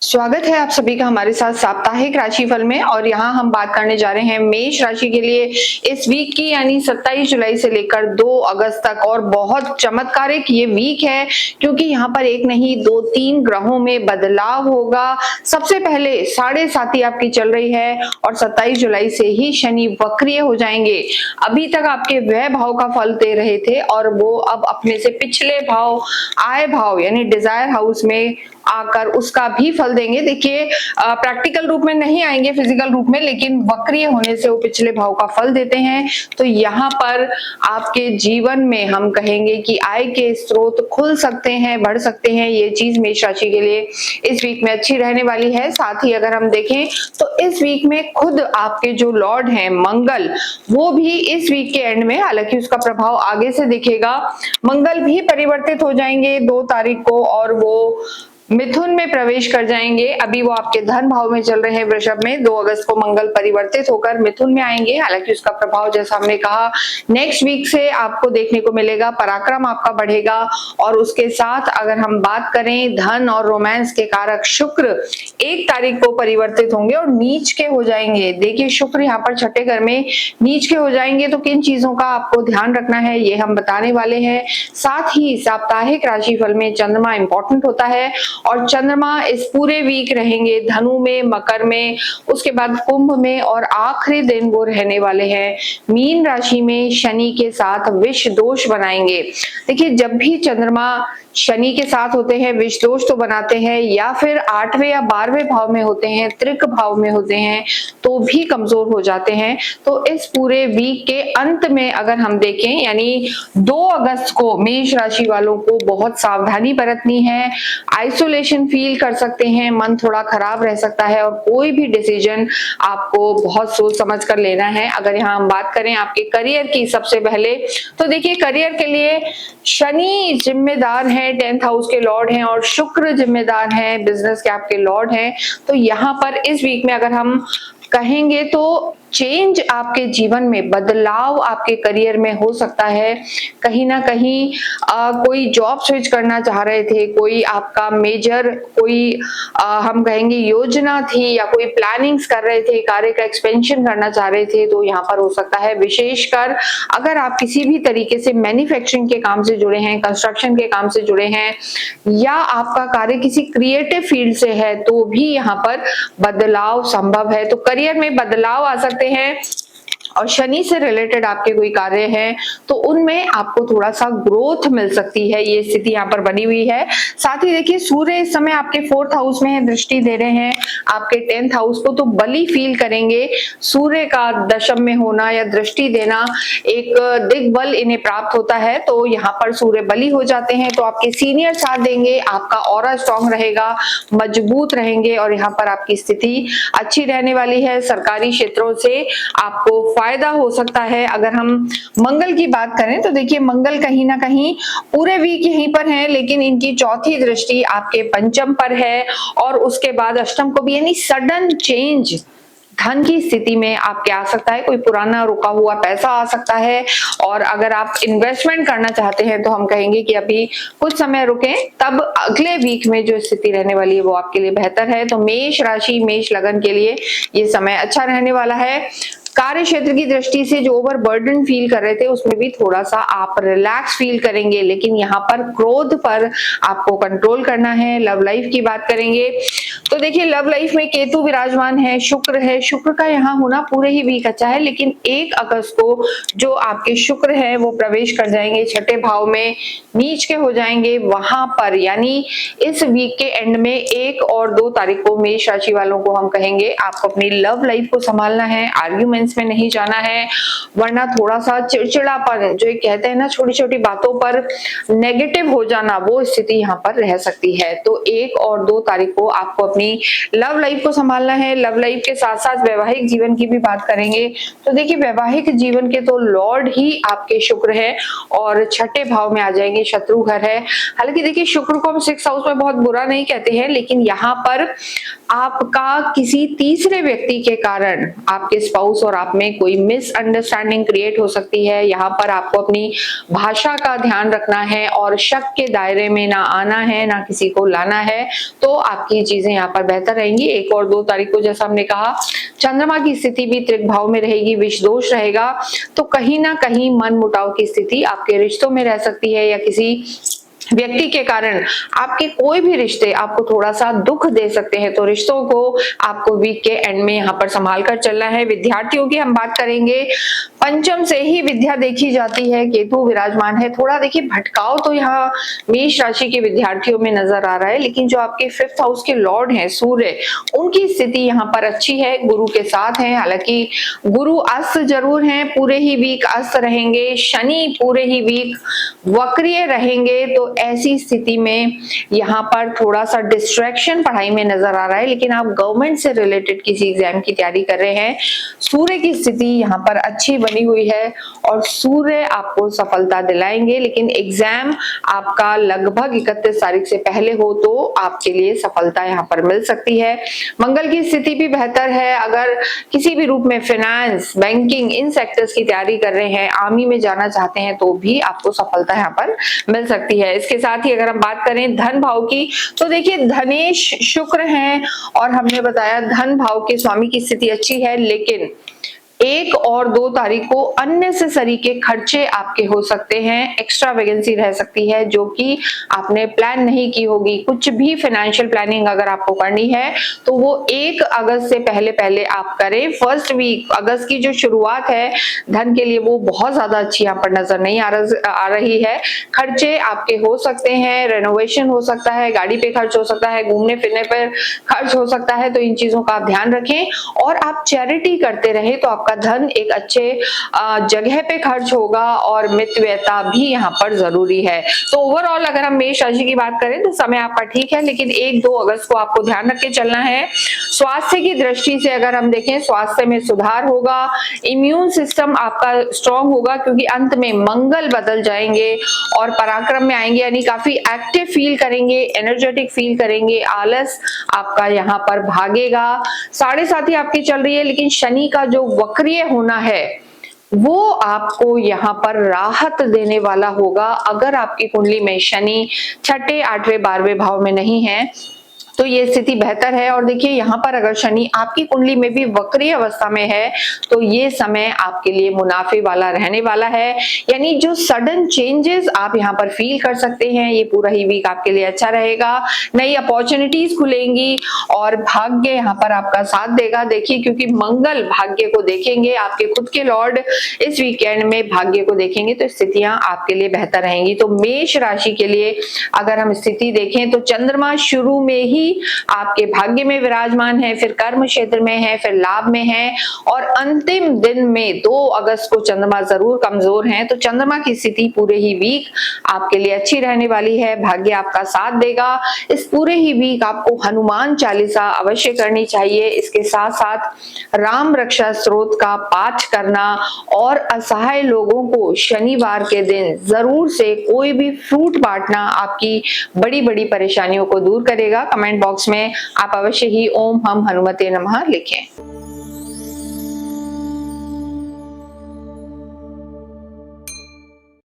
स्वागत है आप सभी का हमारे साथ साप्ताहिक राशिफल में। और यहाँ हम बात करने जा रहे हैं मेष राशि के लिए इस वीक की, यानी 27 जुलाई से लेकर 2 अगस्त तक। और बहुत चमत्कारिक ये वीक है क्योंकि यहाँ पर एक नहीं 2-3 ग्रहों में बदलाव होगा। सबसे पहले 7.5 आपकी चल रही है और 27 जुलाई से ही शनि वक्रीय हो जाएंगे। अभी तक आपके व्यय भाव का फल दे रहे थे और वो अब अपने से पिछले भाव आय भाव यानी डिजायर हाउस में आकर उसका भी फल देंगे। देखिए प्रैक्टिकल रूप में नहीं आएंगे फिजिकल रूप में, लेकिन वक्रीय होने से वो पिछले भाव का फल देते हैं। तो यहाँ पर आपके जीवन में हम कहेंगे कि आय के स्रोत खुल सकते हैं, बढ़ सकते हैं। ये चीज मेष राशि के लिए इस वीक में अच्छी रहने वाली है। साथ ही अगर हम देखें तो इस वीक में खुद आपके जो लॉर्ड हैं मंगल, वो भी इस वीक के एंड में, हालांकि उसका प्रभाव आगे से दिखेगा, मंगल भी परिवर्तित हो जाएंगे 2 तारीख को और वो मिथुन में प्रवेश कर जाएंगे। अभी वो आपके धन भाव में चल रहे हैं वृषभ में। 2 अगस्त को मंगल परिवर्तित होकर मिथुन में आएंगे। हालांकि उसका प्रभाव जैसा हमने कहा नेक्स्ट वीक से आपको देखने को मिलेगा, पराक्रम आपका बढ़ेगा। और उसके साथ अगर हम बात करें धन और रोमांस के कारक शुक्र 1 तारीख को परिवर्तित होंगे और नीच के हो जाएंगे। देखिए शुक्र यहाँ पर छठे घर में नीच के हो जाएंगे, तो किन चीजों का आपको ध्यान रखना है ये हम बताने वाले हैं। साथ ही साप्ताहिक राशिफल में चंद्रमा इंपॉर्टेंट होता है और चंद्रमा इस पूरे वीक रहेंगे धनु में, मकर में, उसके बाद कुंभ में और आखिरी दिन वो रहने वाले हैं मीन राशि में शनि के साथ विष दोष बनाएंगे। देखिए जब भी चंद्रमा शनि के साथ होते हैं विष दोष तो बनाते हैं, या फिर 8वें या 12वें भाव में होते हैं, त्रिक भाव में होते हैं, तो भी कमजोर हो जाते हैं। तो इस पूरे वीक के अंत में अगर हम देखें यानी 2 अगस्त को मेष राशि वालों को बहुत सावधानी बरतनी है। आइसोलेशन फील कर सकते हैं, मन थोड़ा खराब रह सकता है और कोई भी डिसीजन आपको बहुत सोच समझ कर लेना है। अगर यहाँ हम बात करें आपके करियर की सबसे पहले, तो देखिए करियर के लिए शनि जिम्मेदार है, 10th हाउस के लॉर्ड हैं, और शुक्र जिम्मेदार है, बिजनेस के आपके लॉर्ड हैं। तो यहाँ पर इस वीक में अगर हम कहेंगे तो चेंज आपके जीवन में, बदलाव आपके करियर में हो सकता है। कहीं ना कहीं कोई जॉब स्विच करना चाह रहे थे, कोई आपका मेजर कोई हम कहेंगे योजना थी या कोई प्लानिंग्स कर रहे थे, कार्य का एक्सपेंशन करना चाह रहे थे, तो यहाँ पर हो सकता है। विशेषकर अगर आप किसी भी तरीके से मैन्युफैक्चरिंग के काम से जुड़े हैं, कंस्ट्रक्शन के काम से जुड़े हैं, या आपका कार्य किसी क्रिएटिव फील्ड से है, तो भी यहाँ पर बदलाव संभव है। तो करियर में बदलाव आ सकते हैं और शनि से रिलेटेड आपके कोई कार्य हैं तो उनमें आपको थोड़ा सा ग्रोथ मिल सकती है, ये स्थिति यहाँ पर बनी हुई है। साथ ही देखिए सूर्य इस समय आपके 4th हाउस में है, दृष्टि दे रहे हैं आपके 10th हाउस को, तो बली फील करेंगे। सूर्य का दशम में होना या दृष्टि देना एक दिग्बल इन्हें प्राप्त होता है, तो यहाँ पर सूर्य बली हो जाते हैं। तो आपके सीनियर साथ देंगे, आपका ऑरा स्ट्रॉन्ग रहेगा, मजबूत रहेंगे और यहाँ पर आपकी स्थिति अच्छी रहने वाली है। सरकारी क्षेत्रों से आपको फायदा हो सकता है। अगर हम मंगल की बात करें तो देखिए मंगल कहीं ना कहीं पूरे वीक यहीं पर हैं, लेकिन इनकी चौथी दृष्टि आपके पंचम पर है और उसके बाद अष्टम को भी, यानी सडन चेंज धन की स्थिति में आपके आ सकता है। कोई पुराना रुका हुआ पैसा आ सकता है और अगर आप इन्वेस्टमेंट करना चाहते हैं तो हम कहेंगे कि अभी कुछ समय रुकें, तब अगले वीक में जो स्थिति रहने वाली है वो आपके लिए बेहतर है। तो मेष राशि, मेष लगन के लिए ये समय अच्छा रहने वाला है। कार्य क्षेत्र की दृष्टि से जो ओवर बर्डन फील कर रहे थे उसमें भी थोड़ा सा आप रिलैक्स फील करेंगे, लेकिन यहाँ पर क्रोध पर आपको कंट्रोल करना है। लव लाइफ की बात करेंगे तो देखिए लव लाइफ में केतु विराजमान है, शुक्र है, शुक्र का यहाँ होना पूरे ही वीक अच्छा है, लेकिन 1 अगस्त को जो आपके शुक्र है वो प्रवेश कर जाएंगे छठे भाव में, नीच के हो जाएंगे वहां पर। यानी इस वीक के एंड में 1 और 2 तारीख को मेष राशि वालों को हम कहेंगे आपको अपनी लव लाइफ को संभालना है, आर्ग्यूमेंट्स में नहीं जाना है, वरना थोड़ा सा चिड़चिड़ापन जो कहते हैं ना, छोटी छोटी बातों पर नेगेटिव हो जाना, वो स्थिति यहाँ पर रह सकती है। तो 1 और 2 तारीख को आपको अपनी लव लाइफ को संभालना है। लव लाइफ के साथ साथ वैवाहिक जीवन की भी बात करेंगे तो देखिए वैवाहिक जीवन के तो लॉर्ड ही आपके शुक्र है और छठे भाव में आ जाएंगे, शत्रु घर है। हालांकि देखिए शुक्र को हम 6th हाउस में बहुत बुरा नहीं कहते हैं, लेकिन यहाँ पर आपका किसी तीसरे व्यक्ति के कारण आपके स्पाउस और आप में कोई मिसअंडरस्टैंडिंग क्रिएट हो सकती है। यहाँ पर आपको अपनी भाषा का ध्यान रखना है और शक के दायरे में ना आना है, ना किसी को लाना है, तो आपकी चीजें यहाँ यहाँ पर बेहतर रहेंगी। 1 और 2 तारीख को जैसा हमने कहा चंद्रमा की स्थिति भी त्रिक भाव में रहेगी, विष दोष रहेगा, तो कहीं ना कहीं मन मुटाव की स्थिति आपके रिश्तों में रह सकती है या किसी व्यक्ति के कारण आपके कोई भी रिश्ते आपको थोड़ा सा दुख दे सकते हैं। तो रिश्तों को आपको वीक के एंड में यहाँ पर संभाल कर चलना है। विद्यार्थियों की हम बात करेंगे, पंचम से ही विद्या देखी जाती है, केतु विराजमान है, थोड़ा देखिए भटकाव तो यहाँ मेष राशि के विद्यार्थियों में नजर आ रहा है, लेकिन जो आपके 5th हाउस के लॉर्ड हैं सूर्य, उनकी स्थिति यहाँ पर अच्छी है, गुरु के साथ है। हालांकि गुरु अस्त जरूर हैं, पूरे ही वीक अस्त रहेंगे, शनि पूरे ही वीक वक्रीय रहेंगे, तो ऐसी स्थिति में यहाँ पर थोड़ा सा डिस्ट्रैक्शन पढ़ाई में नजर आ रहा है। लेकिन आप गवर्नमेंट से रिलेटेड किसी एग्जाम की तैयारी कर रहे हैं, सूर्य की स्थिति यहाँ पर अच्छी बनी हुई है और सूर्य आपको सफलता दिलाएंगे, लेकिन एग्जाम आपका लगभग 31 तारीख से पहले हो तो आपके लिए सफलता यहाँ पर मिल सकती है। मंगल की स्थिति भी बेहतर है, अगर किसी भी रूप में फाइनेंस, बैंकिंग, इन सेक्टर्स की तैयारी कर रहे हैं, आर्मी में जाना चाहते हैं, तो भी आपको सफलता यहाँ पर मिल सकती है। इसके साथ ही अगर हम बात करें धन भाव की, तो देखिए धनेश शुक्र हैं और हमने बताया धन भाव के स्वामी की स्थिति अच्छी है, लेकिन 1 और 2 तारीख को अननेसेसरी के खर्चे आपके हो सकते हैं, एक्स्ट्रा वैकेंसी रह सकती है जो कि आपने प्लान नहीं की होगी। कुछ भी फाइनेंशियल प्लानिंग अगर आपको करनी है तो वो 1 अगस्त से पहले आप करें। फर्स्ट वीक अगस्त की जो शुरुआत है धन के लिए वो बहुत ज्यादा अच्छी यहाँ पर नजर नहीं आ रही है। खर्चे आपके हो सकते हैं, रेनोवेशन हो सकता है, गाड़ी पे खर्च हो सकता है, घूमने फिरने पर खर्च हो सकता है, तो इन चीजों का आप ध्यान रखें और आप चैरिटी करते रहे तो आपका धन एक अच्छे जगह पे खर्च होगा और मितव्ययता भी यहाँ पर जरूरी है। तो ओवरऑल अगर हम मेष राशि की बात करें तो समय आपका ठीक है, लेकिन 1-2 अगस्त को आपको ध्यान रख के चलना है। स्वास्थ्य की दृष्टि से अगर हम देखें, स्वास्थ्य में सुधार होगा, इम्यून सिस्टम आपका स्ट्रांग होगा क्योंकि अंत में मंगल बदल जाएंगे और पराक्रम में आएंगे, यानी काफी एक्टिव फील करेंगे, एनर्जेटिक फील करेंगे, आलस आपका यहाँ पर भागेगा। 7.5 आपकी चल रही है, लेकिन शनि का जो वक्रीय होना है वो आपको यहाँ पर राहत देने वाला होगा। अगर आपकी कुंडली में शनि 6, 8, 12वें भाव में नहीं है तो ये स्थिति बेहतर है। और देखिए यहाँ पर अगर शनि आपकी कुंडली में भी वक्रीय अवस्था में है तो ये समय आपके लिए मुनाफे वाला रहने वाला है, यानी जो सडन चेंजेस आप यहाँ पर फील कर सकते हैं, ये पूरा ही वीक आपके लिए अच्छा रहेगा। नई अपॉर्चुनिटीज खुलेंगी और भाग्य यहाँ पर आपका साथ देगा। देखिए क्योंकि मंगल भाग्य को देखेंगे, आपके खुद के लॉर्ड इस वीकेंड में भाग्य को देखेंगे, तो स्थितियां आपके लिए बेहतर रहेंगी। तो मेष राशि के लिए अगर हम स्थिति देखें तो चंद्रमा शुरू में ही आपके भाग्य में विराजमान है, फिर कर्म क्षेत्र में है, फिर लाभ में है और अंतिम दिन में 2 अगस्त को चंद्रमा जरूर कमजोर हैं। तो चंद्रमा की स्थिति पूरे ही वीक आपके लिए अच्छी रहने वाली है, भाग्य आपका साथ देगा। इस पूरे ही वीक आपको हनुमान चालीसा अवश्य करनी चाहिए। इसके साथ साथ राम रक्षा स्तोत्र का पाठ करना और असहाय लोगों को शनिवार के दिन जरूर से कोई भी फ्रूट बांटना आपकी बड़ी बड़ी परेशानियों को दूर करेगा। कमेंट बॉक्स में आप अवश्य ही ओम हम हनुमते नमः लिखें।